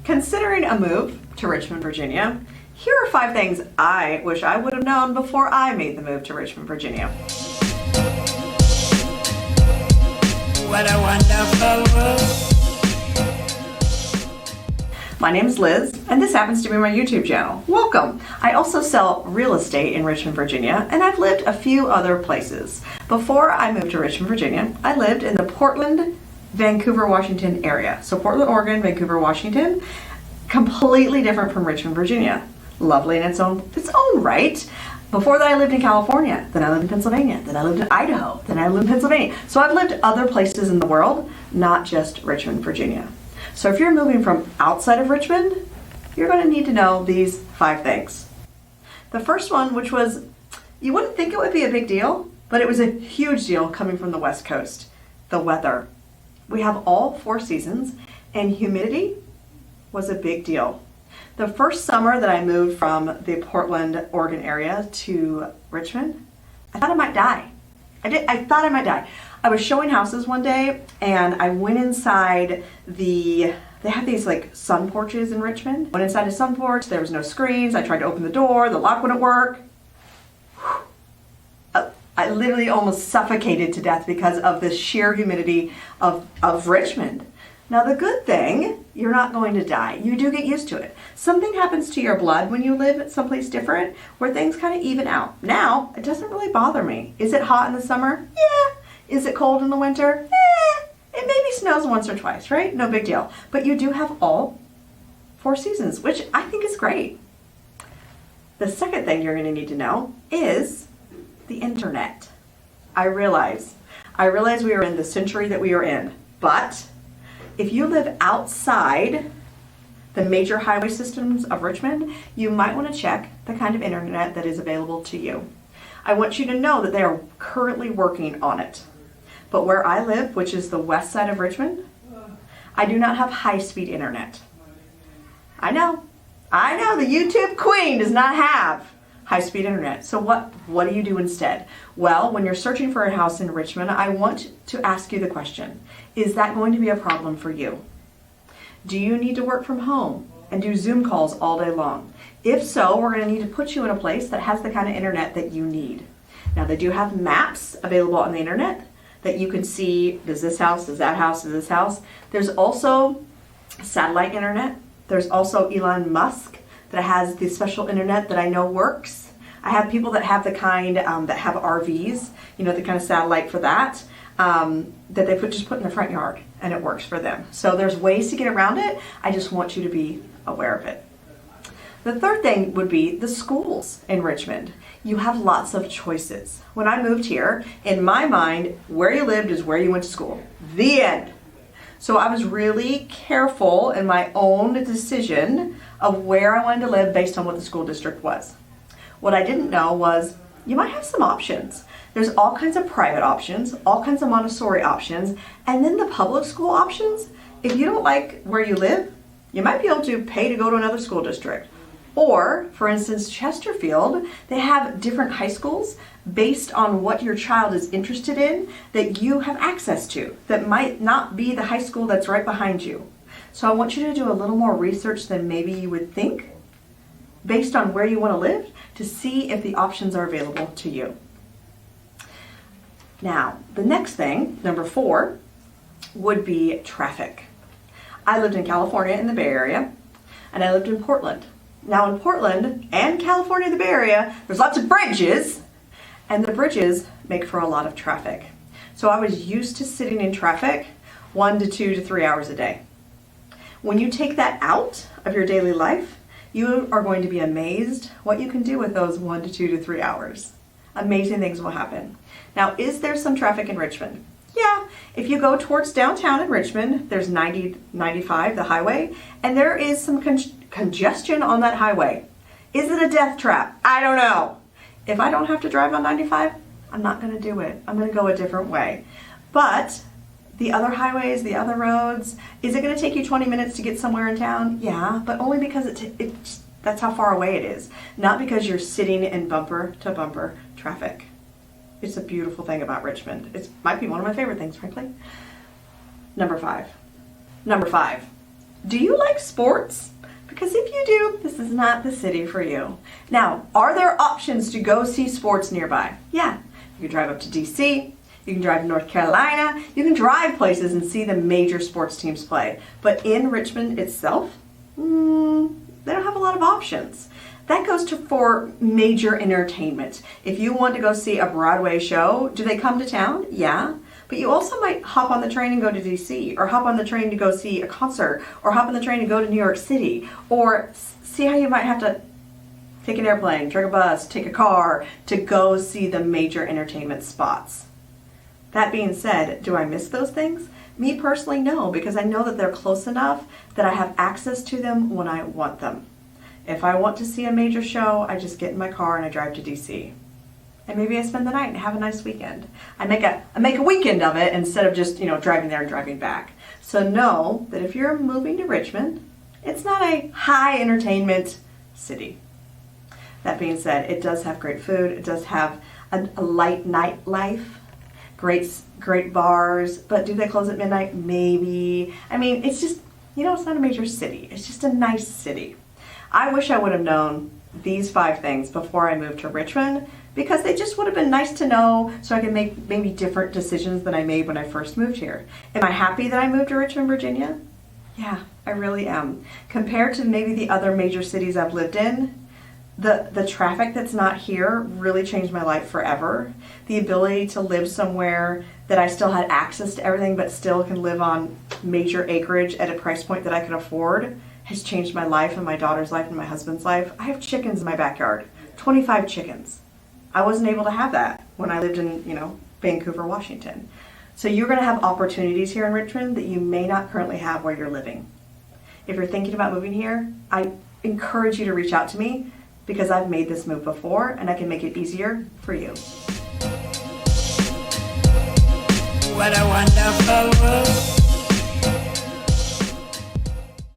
Considering a move to Richmond, Virginia, here are 5 things I wish I would have known before I made the move to Richmond, Virginia. What a wonderful world. My name is Liz, and this happens to be my YouTube channel. Welcome! I also sell real estate in Richmond, Virginia, and I've lived a few other places. Before I moved to Richmond, Virginia, I lived in the Portland, Vancouver, Washington area. So Portland, Oregon, Vancouver, Washington, completely different from Richmond, Virginia. Lovely in its own right. Before that I lived in California, then I lived in Pennsylvania, then I lived in Idaho, then I lived in Pennsylvania. So I've lived other places in the world, not just Richmond, Virginia. So if you're moving from outside of Richmond, you're going to need to know these 5 things. The first one, which was, you wouldn't think it would be a big deal, but it was a huge deal coming from the West Coast, the weather. We have all 4 seasons, and humidity was a big deal. The first summer that I moved from the Portland, Oregon area to Richmond, I thought I might die. I thought I might die. I was showing houses one day, and I went inside they have these like sun porches in Richmond. Went inside a sun porch, there was no screens. I tried to open the door, the lock wouldn't work. I literally almost suffocated to death because of the sheer humidity of Richmond. Now the good thing, you're not going to die. You do get used to it. Something happens to your blood when you live someplace different where things kind of even out. Now, it doesn't really bother me. Is it hot in the summer? Yeah. Is it cold in the winter? It maybe snows once or twice, right? No big deal. But you do have all 4 seasons, which I think is great. The second thing you're going to need to know is the internet. I realize we are in the century that we are in, but if you live outside the major highway systems of Richmond, you might want to check the kind of internet that is available to you. I want you to know that they are currently working on it. But where I live, which is the west side of Richmond, I do not have high-speed internet. I know, the YouTube queen does not have high-speed internet. So what do you do instead? Well, when you're searching for a house in Richmond, I want to ask you the question, is that going to be a problem for you? Do you need to work from home and do Zoom calls all day long? If so, we're going to need to put you in a place that has the kind of internet that you need. Now, they do have maps available on the internet that you can see, does this house, does that house, does this house. There's also satellite internet. There's also Elon Musk that has the special internet that I know works. I have people that have the kind that have RVs, the kind of satellite for that, that they just put in their front yard, and it works for them. So there's ways to get around it. I just want you to be aware of it. The third thing would be the schools in Richmond. You have lots of choices. When I moved here, in my mind, where you lived is where you went to school. The end. So I was really careful in my own decision of where I wanted to live based on what the school district was. What I didn't know was you might have some options. There's all kinds of private options, all kinds of Montessori options, and then the public school options. If you don't like where you live, you might be able to pay to go to another school district. Or, for instance, Chesterfield, they have different high schools based on what your child is interested in that you have access to, that might not be the high school that's right behind you. So I want you to do a little more research than maybe you would think based on where you want to live to see if the options are available to you. Now, the next thing, number 4, would be traffic. I lived in California in the Bay Area, and I lived in Portland. Now in Portland and California, the Bay Area, there's lots of bridges, and the bridges make for a lot of traffic. So I was used to sitting in traffic 1 to 2 to 3 hours a day. When you take that out of your daily life, you are going to be amazed what you can do with those 1 to 2 to 3 hours. Amazing things will happen. Now, is there some traffic in Richmond? Yeah, if you go towards downtown in Richmond, there's 95, the highway, and there is some congestion on that highway. Is it a death trap? I don't know. If I don't have to drive on 95, I'm not going to do it. I'm going to go a different way. But the other highways, the other roads, is it going to take you 20 minutes to get somewhere in town? Yeah, but only because that's how far away it is, not because you're sitting in bumper to bumper traffic. It's a beautiful thing about Richmond. It might be one of my favorite things, frankly. Number five. Do you like sports? Because if you do, this is not the city for you. Now, are there options to go see sports nearby? Yeah, you can drive up to DC, you can drive to North Carolina, you can drive places and see the major sports teams play. But in Richmond itself, they don't have a lot of options. That goes for major entertainment. If you want to go see a Broadway show, do they come to town? Yeah. But you also might hop on the train and go to DC, or hop on the train to go see a concert, or hop on the train to go to New York City, or see how you might have to take an airplane, take a bus, take a car to go see the major entertainment spots. That being said, do I miss those things? Me personally, no, because I know that they're close enough that I have access to them when I want them. If I want to see a major show, I just get in my car and I drive to DC. And maybe I spend the night and have a nice weekend. I make a weekend of it instead of just, driving there and driving back. So know that if you're moving to Richmond, it's not a high entertainment city. That being said, it does have great food. It does have a light nightlife, great bars. But do they close at midnight? Maybe. I mean, it's just, it's not a major city. It's just a nice city. I wish I would have known these 5 things before I moved to Richmond, because they just would have been nice to know so I can make maybe different decisions than I made when I first moved here. Am I happy that I moved to Richmond, Virginia? Yeah, I really am. Compared to maybe the other major cities I've lived in, the traffic that's not here really changed my life forever. The ability to live somewhere that I still had access to everything but still can live on major acreage at a price point that I can afford has changed my life and my daughter's life and my husband's life. I have chickens in my backyard, 25 chickens. I wasn't able to have that when I lived in, Vancouver, Washington. So you're going to have opportunities here in Richmond that you may not currently have where you're living. If you're thinking about moving here, I encourage you to reach out to me because I've made this move before and I can make it easier for you. What a wonderful world.